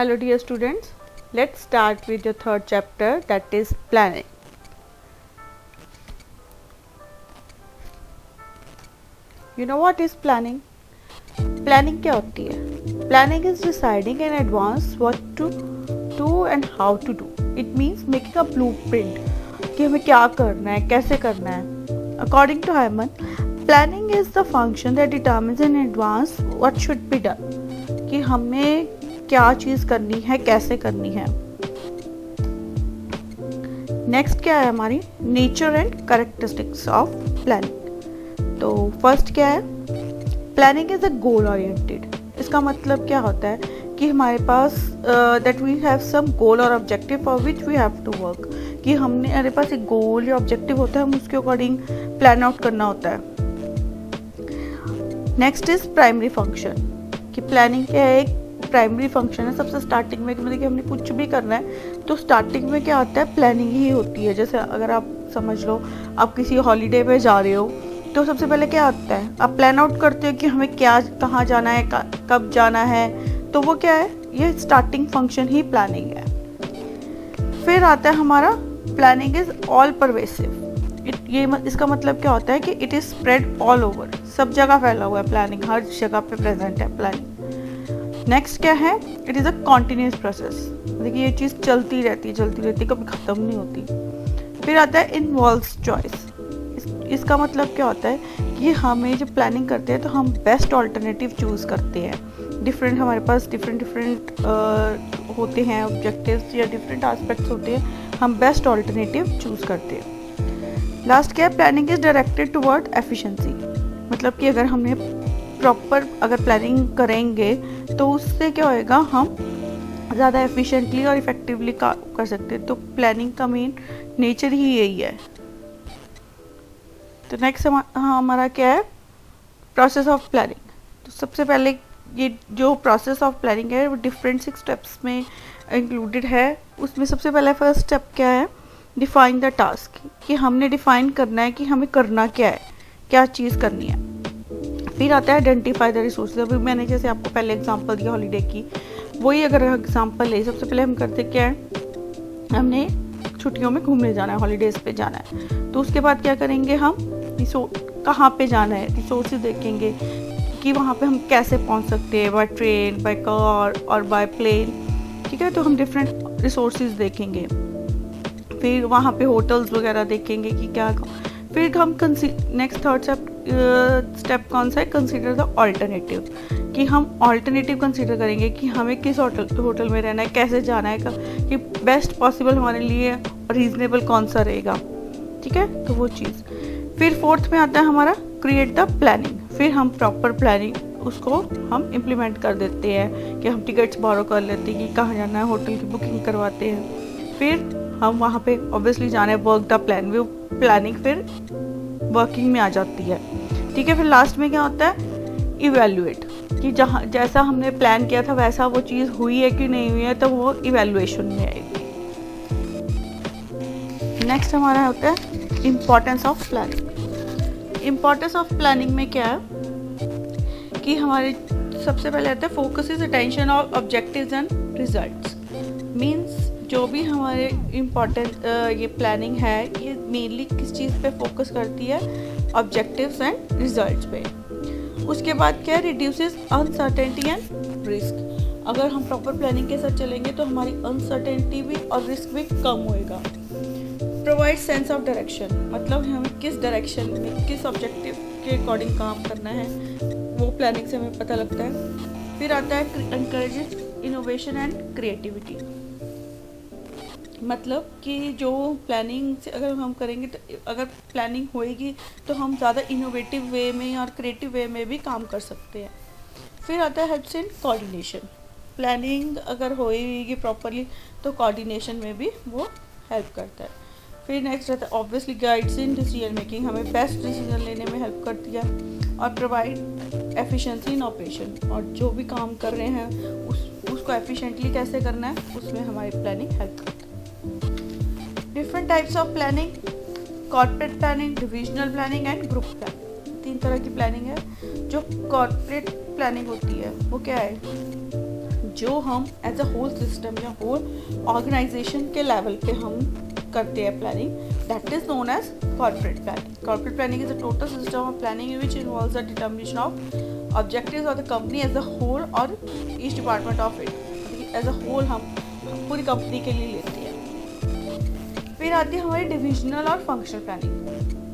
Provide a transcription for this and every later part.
Hello dear students, let's start with your third chapter, that is planning. You know what is planning? Planning क्या होती है? Planning is deciding in advance what to do and how to do. It means making a blueprint कि हमें क्या करना है, कैसे करना है. According to Hyman, planning is the function that determines in advance what should be done. कि हमें क्या चीज़ करनी है, कैसे करनी है. नेक्स्ट क्या है हमारी nature and characteristics of planning. तो फर्स्ट क्या है, planning is a goal oriented. इसका मतलब क्या होता है कि हमारे पास that we have some goal और objective for which we have to work. कि हमारे पास एक गोल या ऑब्जेक्टिव होता है, हम उसके अकॉर्डिंग प्लान आउट करना होता है. Next is primary function. कि प्लानिंग क्या है, एक प्राइमरी फंक्शन है सबसे स्टार्टिंग में. मतलब कि हमने कुछ भी करना है तो स्टार्टिंग में क्या आता है, प्लानिंग ही होती है. जैसे अगर आप समझ लो आप किसी हॉलीडे पे जा रहे हो तो सबसे पहले क्या आता है, आप प्लान आउट करते हो कि हमें क्या कहाँ जाना है, कब जाना है. तो वो क्या है, ये स्टार्टिंग फंक्शन ही प्लानिंग है. फिर आता है हमारा प्लानिंग इज ऑल परवेसिव. इसका मतलब क्या होता है कि it is spread all over. सब जगह फैला हुआ है प्लानिंग, हर जगह पे प्रेजेंट है प्लानिंग. नेक्स्ट क्या है, it is a continuous process. देखिए ये चीज़ चलती रहती है, कभी ख़त्म नहीं होती. फिर आता है इन्वॉल्व्स चॉइस. इसका मतलब क्या होता है कि हमें जब प्लानिंग करते हैं तो हम बेस्ट ऑल्टरनेटिव चूज़ करते हैं. हमारे पास डिफरेंट होते हैं ऑब्जेक्टिव्स या डिफरेंट एस्पेक्ट्स होते हैं, हम बेस्ट ऑल्टरनेटिव चूज़ करते हैं. लास्ट क्या है, planning is directed toward efficiency. मतलब कि अगर हमने प्रॉपर अगर प्लानिंग करेंगे तो उससे क्या होएगा, हम ज़्यादा एफिशिएंटली और इफ़ेक्टिवली कर सकते हैं. तो प्लानिंग का मेन नेचर ही यही है. तो नेक्स्ट हमारा क्या है, प्रोसेस ऑफ प्लानिंग. तो सबसे पहले ये जो प्रोसेस ऑफ प्लानिंग है वो डिफरेंट 6 स्टेप्स में इंक्लूडेड है. उसमें सबसे पहला फर्स्ट स्टेप क्या है, डिफाइन द टास्क. कि हमने डिफाइन करना है कि हमें करना क्या है, क्या चीज़ करनी है. फिर आता है आइडेंटिफाई द रिसोर्सेज. अभी मैंने जैसे आपको पहले एग्जांपल दिया हॉलीडे की, वही अगर एग्जांपल ले, सबसे पहले हम करते क्या है, हमने छुट्टियों में घूमने जाना है, हॉलीडेज़ पे जाना है. तो उसके बाद क्या करेंगे, हम कहाँ पे जाना है, रिसोर्सेज देखेंगे कि वहाँ पे हम कैसे पहुँच सकते हैं, बाय ट्रेन, बाय कार और बाय प्लेन. ठीक है, तो हम डिफरेंट रिसोर्सेज देखेंगे. फिर वहाँ पे होटल्स वगैरह देखेंगे कि क्या. फिर हम नेक्स्ट थर्ड स्टेप कौन सा है, कंसीडर द ऑल्टरनेटिव. कि हम ऑल्टरनेटिव कंसीडर करेंगे कि हमें किस होटल में रहना है, कैसे जाना है, कि बेस्ट पॉसिबल हमारे लिए और रीजनेबल कौन सा रहेगा. ठीक है, तो वो चीज़. फिर फोर्थ में आता है हमारा क्रिएट द प्लानिंग. फिर हम प्रॉपर प्लानिंग उसको हम इम्प्लीमेंट कर देते हैं कि हम टिकट्स बोरो कर लेते हैं कि कहाँ जाना है, होटल की बुकिंग करवाते हैं. फिर हम वहाँ पे ऑब्वियसली जाना है, वर्क द प्लान. वो प्लानिंग फिर वर्किंग में आ जाती है. ठीक है, फिर लास्ट में क्या होता है, इवैल्यूएट. कि जैसा हमने प्लान किया था वैसा वो चीज़ हुई है कि नहीं हुई है, तो वो इवैल्यूएशन में आएगी. नेक्स्ट हमारा होता है importance of planning. Importance of planning में क्या है कि हमारे सबसे पहले आता है focus is attention of objectives and results. Means जो भी हमारे इम्पोर्टेंट ये प्लानिंग है ये मेनली किस चीज़ पे फोकस करती है, ऑब्जेक्टिव्स एंड रिजल्ट्स पे. उसके बाद क्या है, रिड्यूसेस अनसर्टेनिटी एंड रिस्क. अगर हम प्रॉपर प्लानिंग के साथ चलेंगे तो हमारी अनसर्टेनिटी भी और रिस्क भी कम होएगा. Provide sense of direction. मतलब हमें किस डायरेक्शन में किस ऑब्जेक्टिव के अकॉर्डिंग काम करना है वो प्लानिंग से हमें पता लगता है. फिर आता है एनकरेजेस इनोवेशन एंड क्रिएटिविटी. मतलब कि जो प्लानिंग से अगर हम करेंगे तो अगर प्लानिंग होएगी तो हम ज़्यादा इनोवेटिव वे में और क्रिएटिव वे में भी काम कर सकते हैं. फिर आता है हेल्प्स इन कोऑर्डिनेशन. प्लानिंग अगर होएगी प्रॉपरली तो कोऑर्डिनेशन में भी वो हेल्प करता है. फिर नेक्स्ट आता है obviously guides in decision making. हमें बेस्ट डिसीजन लेने में हेल्प करती है. और प्रोवाइड एफिशिएंसी इन ऑपरेशन. और जो भी काम कर रहे हैं उसको एफिशिएंटली कैसे करना है उसमें हमारी प्लानिंग हेल्प करती है. Different types of planning, corporate planning, divisional planning and group planning. 3 तरह की प्लानिंग है. जो कॉर्पोरेट प्लानिंग होती है वो क्या है, जो हम एज अ होल सिस्टम या होल ऑर्गेनाइजेशन के लेवल पे हम करते हैं planning, that is known as corporate planning. Corporate planning is a total system of planning which involves the determination of objectives of the company as a whole और each department of it. As a whole हम पूरी company के लिए लेते हैं. फिर आती है हमारी डिविजनल और फंक्शनल प्लानिंग.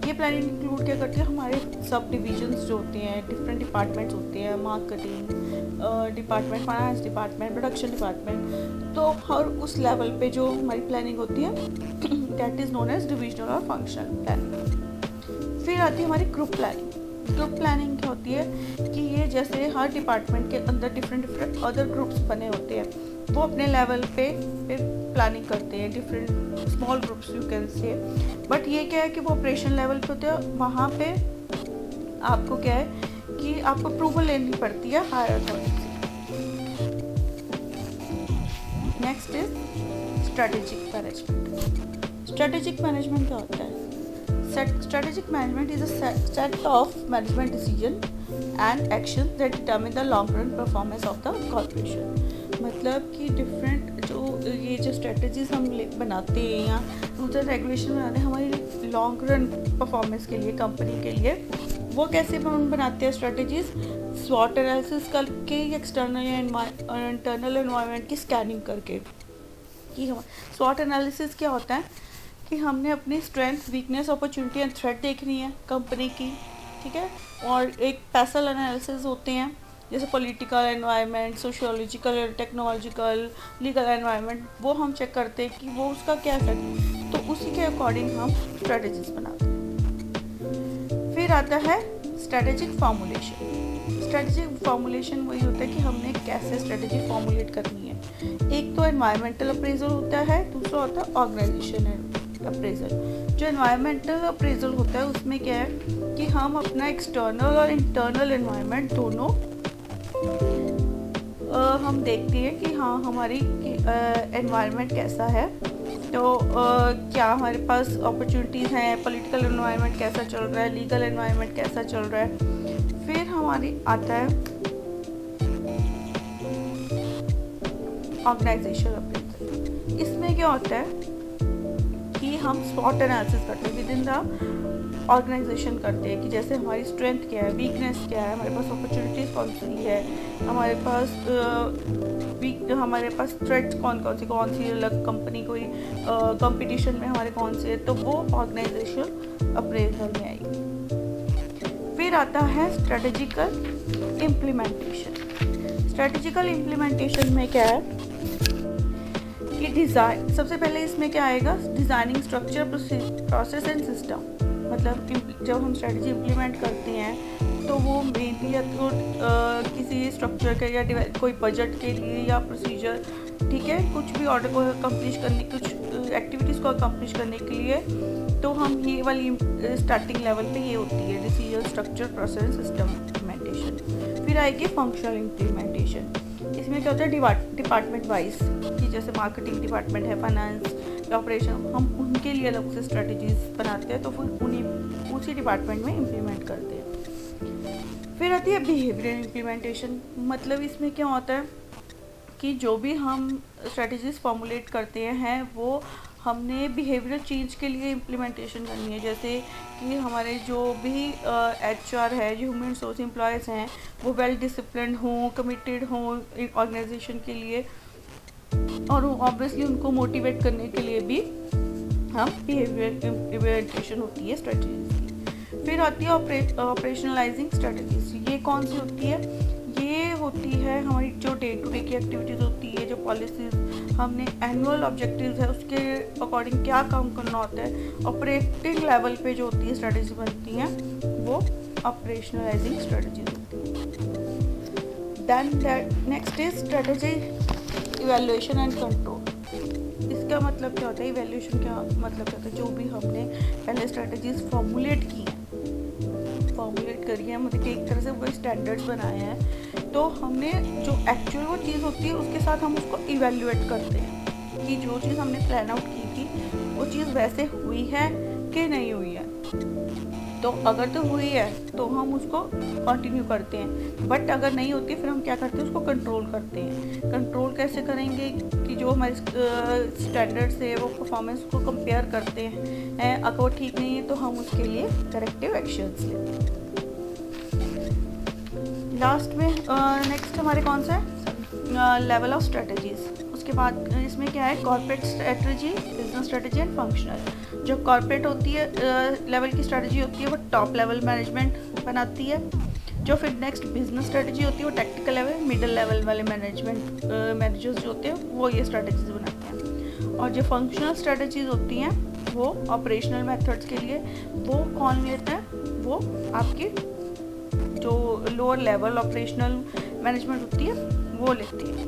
ये प्लानिंग इंक्लूड क्या करती है, हमारे सब डिविजन्स जो होते हैं, डिफरेंट डिपार्टमेंट्स होते हैं, marketing department, finance department, production department. तो हर उस लेवल पे जो हमारी प्लानिंग होती है that is known as divisional और फंक्शनल प्लानिंग. फिर आती है हमारी ग्रुप प्लानिंग. ग्रुप प्लानिंग क्या होती है कि ये जैसे हर डिपार्टमेंट के अंदर डिफरेंट अदर ग्रुप्स बने होते हैं, वो अपने लेवल पे प्लानिंग करते हैं, different small groups you can say. But ये क्या है कि वो ऑपरेशन लेवल पे होते हैं, वहाँ पे आपको क्या है कि आपको अप्रूवल लेनी पड़ती है हायर अथॉरिटी से. Next is strategic management. Strategic management क्या होता है? Strategic management is a set of management decision and actions that determine the long run performance of the corporation. मतलब कि डिफरेंट जो ये जो स्ट्रेटजीज हम बनाते हैं या रूल्स एंड रेगुलेशन बनाते हैं हमारी लॉन्ग रन परफॉर्मेंस के लिए, कंपनी के लिए, वो कैसे हम बनाते हैं स्ट्रेटजीज? स्वॉट एनालिसिस करके, एक्सटर्नल या इंटरनल एनवायरनमेंट की स्कैनिंग करके. कि हम स्वॉट एनालिसिस क्या होता है कि हमने अपनी strength, weakness, opportunity and threat देखनी है कंपनी की, ठीक है. और एक पैसल एनालिसिस होते हैं जैसे political environment, sociological, technological, legal environment, वो हम चेक करते हैं कि वो उसका क्या इफेक्ट, तो उसी के अकॉर्डिंग हम स्ट्रेटजीज बनाते हैं. फिर आता है स्ट्रेटेजिक फॉर्मुलेशन. स्ट्रेटेजिक फॉर्मुलेशन वही होता है कि हमने कैसे स्ट्रेटेजी फॉर्मुलेट करनी है. एक तो एनवायरमेंटल अप्रेजल होता है, दूसरा होता है ऑर्गेनाइजेशन अप्रेजल. जो एनवायरमेंटल अप्रेजल होता है उसमें क्या है कि हम अपना एक्सटर्नल और इंटरनल एनवायरनमेंट दोनों हम देखते हैं कि हाँ हमारी एनवायरनमेंट कैसा है. तो क्या हमारे पास अपॉर्चुनिटीज़ हैं, पॉलिटिकल एनवायरनमेंट कैसा चल रहा है, लीगल एनवायरनमेंट कैसा चल रहा है. फिर हमारी आता है ऑर्गेनाइजेशन अप्रेजल. इसमें क्या होता है कि हम स्पॉट एनालिसिस करते हैं, विद इन द ऑर्गेनाइजेशन करते हैं कि जैसे हमारी स्ट्रेंथ क्या है, वीकनेस क्या है, हमारे पास अपॉर्चुनिटीज़ कौन सी है, हमारे पास थ्रेट्स कौन सी अलग कंपनी कोई कंपटीशन में हमारे कौन से है, तो वो ऑर्गेनाइजेशन अप्रेजल में आएगी. फिर आता है स्ट्रेटेजिकल इम्प्लीमेंटेशन. स्ट्रेटेजिकल इम्प्लीमेंटेशन में क्या है कि डिज़ाइन, सबसे पहले इसमें क्या आएगा, designing structure, process and system. मतलब जब हम स्ट्रेटजी इम्प्लीमेंट करते हैं तो वो मेनली या तो किसी स्ट्रक्चर के या कोई बजट के लिए या प्रोसीजर, ठीक है, कुछ भी ऑर्डर को अकम्प्लिश करने, कुछ एक्टिविटीज़ को अकम्प्लिश करने के लिए, तो हम ये वाली स्टार्टिंग लेवल पे ये होती है decision, structure, process, system implementation. फिर आएगी फंक्शनल इम्प्लीमेंटेशन. इसमें क्या होता है डिपार्टमेंट वाइज, कि जैसे मार्केटिंग डिपार्टमेंट है, फाइनेंस, ऑपरेशन, हम उनके लिए अलग से स्ट्रेटजीज बनाते हैं, तो फिर उसी डिपार्टमेंट में इम्प्लीमेंट करते हैं. फिर आती है बिहेवियर इम्प्लीमेंटेशन. मतलब इसमें क्या होता है कि जो भी हम स्ट्रेटजीज फॉर्मुलेट करते हैं वो हमने बिहेवियर चेंज के लिए इम्प्लीमेंटेशन करनी है. जैसे कि हमारे जो भी HR है, जो ह्यूमन रिसोर्स एम्प्लॉयज़ हैं, वो वेल डिसिप्लिन हों, कमिटेड हों ऑर्गेनाइजेशन के लिए, और ऑब्वियसली उनको मोटिवेट करने के लिए भी हम बिहेवियर इम्प्लीमेंटेशन होती है स्ट्रेटजीज की. फिर आती है ऑपरेशनलाइजिंग स्ट्रेटजीज. ये कौन सी होती है? ये होती है हमारी जो डे टू डे की एक्टिविटीज़ होती है, जो पॉलिसीज़, हमने एनुअल ऑब्जेक्टिव्स है उसके अकॉर्डिंग क्या काम करना होता है, ऑपरेटिंग लेवल पे जो होती है स्ट्रेटजी बनती हैं, वो ऑपरेशनलाइजिंग स्ट्रेटजीज होती है. Then next is strategy evaluation and control. इसका मतलब क्या होता है? इवैल्यूएशन क्या मतलब क्या होता है? जो भी हमने पहले स्ट्रेटजीज फॉर्मुलेट करी है, मतलब कि एक तरह से कोई स्टैंडर्ड्स बनाए हैं, तो हमने जो एक्चुअल वो चीज़ होती है उसके साथ हम उसको इवैल्यूएट करते हैं कि जो चीज़ हमने प्लान आउट की थी वो चीज़ वैसे हुई है कि नहीं हुई है. तो अगर तो हुई है तो हम उसको कंटिन्यू करते हैं, बट अगर नहीं होती फिर हम क्या करते हैं, उसको कंट्रोल करते हैं। कंट्रोल कैसे करेंगे कि जो हमारे स्टैंडर्ड्स है वो परफॉर्मेंस को कंपेयर करते हैं, अगर वो ठीक नहीं है तो हम उसके लिए करेक्टिव एक्शंस लेते हैं। लास्ट में नेक्स्ट हमारे कौन सा है, लेवल ऑफ स्ट्रेटजीज। उसके बाद इसमें क्या है, corporate strategy, business strategy and functional. जो कॉर्पोरेट होती है लेवल की स्ट्रेटजी होती है वो टॉप लेवल मैनेजमेंट बनाती है। जो फिर नेक्स्ट बिजनेस स्ट्रेटजी होती है वो टेक्निकल लेवल, मिडिल लेवल वाले मैनेजर्स जो होते हैं वो ये स्ट्रेटजीज बनाते हैं। और जो फंक्शनल स्ट्रेटजीज होती हैं वो ऑपरेशनल मेथड्स के लिए वो कौन लेते हैं, वो आपकी जो लोअर लेवल ऑपरेशनल मैनेजमेंट होती है वो लेती है।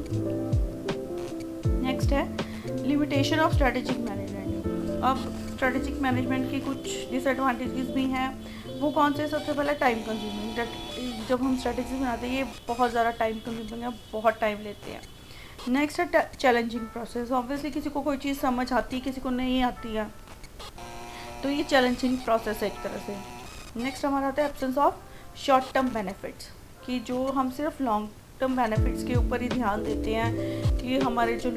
नेक्स्ट है लिमिटेशन ऑफ स्ट्रेटेजिक मैनेजमेंट। अब स्ट्रेटेजिक मैनेजमेंट की कुछ डिसएडवांटेजेस भी हैं। वो कौन से, सबसे पहले टाइम कंज्यूमिंग। जब हम स्ट्रेटेजी बनाते हैं ये बहुत ज़्यादा टाइम कंज्यूमिंग है, बहुत टाइम लेते हैं। नेक्स्ट है चैलेंजिंग प्रोसेस। ऑब्वियसली किसी को कोई चीज़ समझ आती है, किसी को नहीं आती है, तो ये चैलेंजिंग प्रोसेस है एक तरह से। नेक्स्ट हमारा आता है absence of short term benefits, कि जो हम सिर्फ लॉन्ग टर्म बेनिफिट्स के ऊपर ही ध्यान देते हैं कि हमारे जो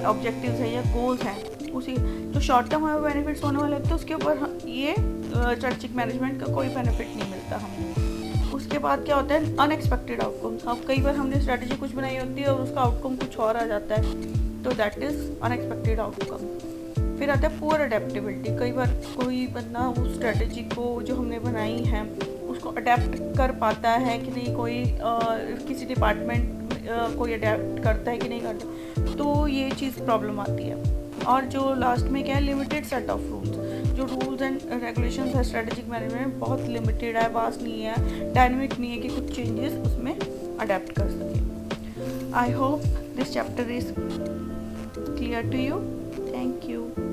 ऑब्जेक्टिव्स हैं या गोल्स हैं उसी जो शॉर्ट टर्म हमें बेनिफिट्स होने वाले थे उसके ऊपर ये स्ट्रेटेजिक मैनेजमेंट का कोई बेनिफिट नहीं मिलता हमें। उसके बाद क्या होता है अनएक्सपेक्टेड आउटकम्स। अब कई बार हमने स्ट्रेटेजी कुछ बनाई होती है और उसका आउटकम कुछ और आ जाता है, तो दैट इज़ अनएक्सपेक्टेड आउटकम। फिर आता है पुअर अडेप्टेबिलिटी। कई बार कोई बंदा उस स्ट्रेटेजी को जो हमने बनाई है उसको अडेप्ट कर पाता है कि नहीं, कोई किसी डिपार्टमेंट कोई अडेप्ट करता है कि नहीं करता, तो ये चीज़ प्रॉब्लम आती है। और जो लास्ट में क्या है, लिमिटेड सेट ऑफ रूल्स। जो रूल्स एंड रेगुलेशंस है स्ट्रेटेजिक मैनेजमेंट में बहुत लिमिटेड है, वास्ट नहीं है, डायनेमिक नहीं है कि कुछ चेंजेस उसमें अडेप्ट कर सके। I hope this chapter is clear to you. Thank you.